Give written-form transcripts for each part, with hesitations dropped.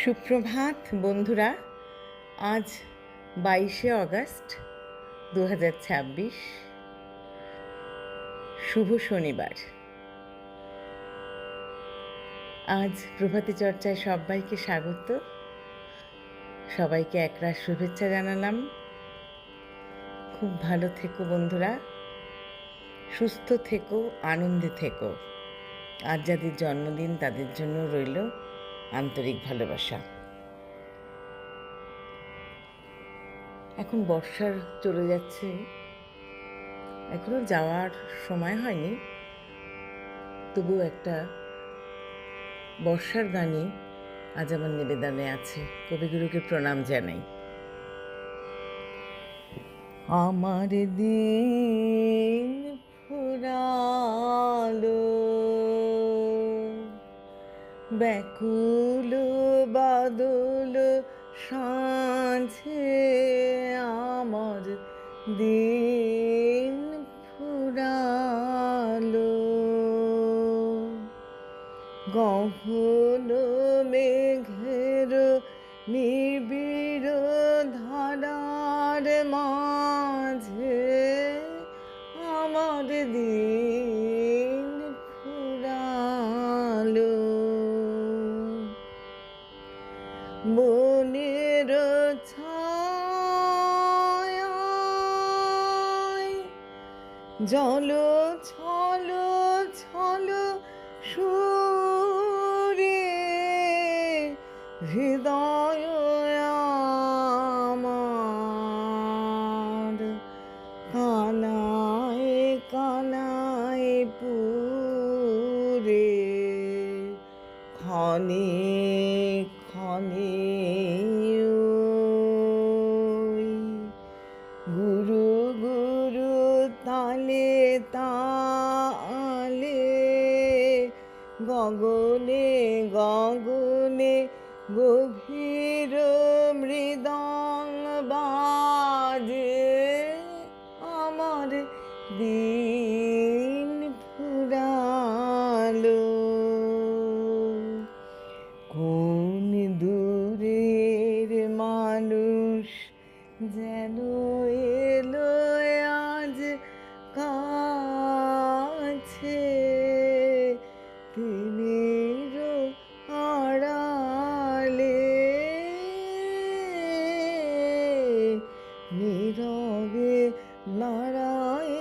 সুপ্রভাত বন্ধুরা। আজ 22শে অগস্ট 2026, শুভ শনিবার। আজ প্রভাতী চর্চায় সবাইকে স্বাগত, সবাইকে একরাশ শুভেচ্ছা জানালাম। খুব ভালো থেকো বন্ধুরা, সুস্থ থেকো, আনন্দে থেকো। আজ যাদের জন্মদিন তাদের জন্য রইল আন্তরিক ভালোবাসা। এখন বর্ষার চলে যাচ্ছে, এখনো যাওয়ার সময় হয়নি, তবুও একটা বর্ষার গানই আজ আমার নিবেদনে আছে। কবিগুরুকে প্রণাম জানাই। আমার দিন ফুরালো, ব্যাকুল বাদল সাঁঝে আমার দিন ফুরালো, গহন মেঘের নিবিড় ধারার মাঝে আমার দিন ফুরালো, বনের ছায়ায় জল ছল ছল সুরে হৃদয় আমার কানায় কানায় পুরে, ক্ষণে ক্ষণে গুরু গুরু তালে তালে গগনে গগনে গভীর মৃদঙ্গ বাজে আমার দিন ফুরালো, কোন দূরের মানুষ যেন এলো আজ কাছে, তিমির আড়ালে নীরবে দাঁড়ায়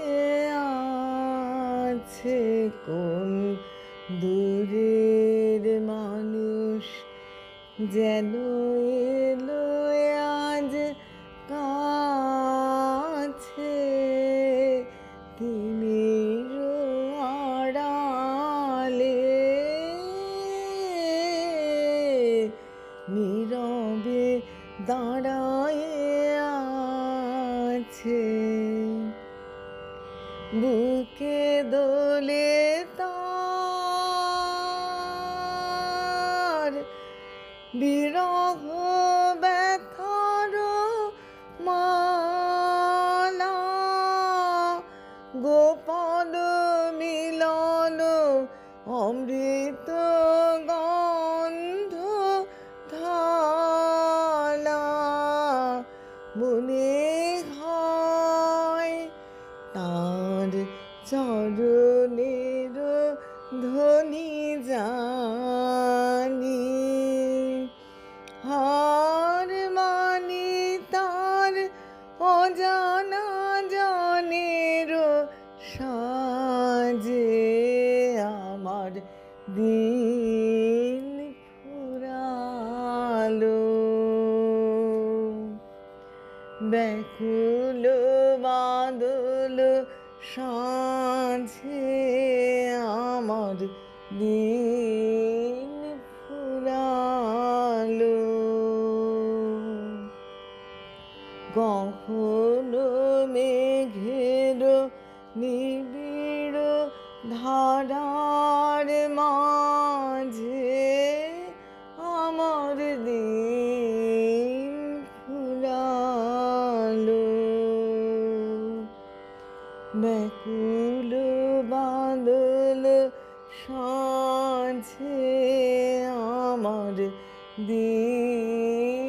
আছে, কোন দূরের মানুষ যেন এলো আজ কাছে, তিমির আড়ালে নীরবে দাঁড়ায় আছে, বুকে দোলে তার বিরহ ব্যথার মালা, গোপন মিলন অমৃত গন্ধ ধালা, মনে হয় তার চরণের ধ্বনি জানি, হার মানি তার অজানা জনের সাজে আমার দিন ফুরালো, ব্যাকুল বাদল সাঁঝে আমার দিন ফুরালো, গহন মেঘের নিবিড় ধারার মাঝে আমার দিন ফুরালো, ব্যাকুল বাদল সাঁঝে আমার দিন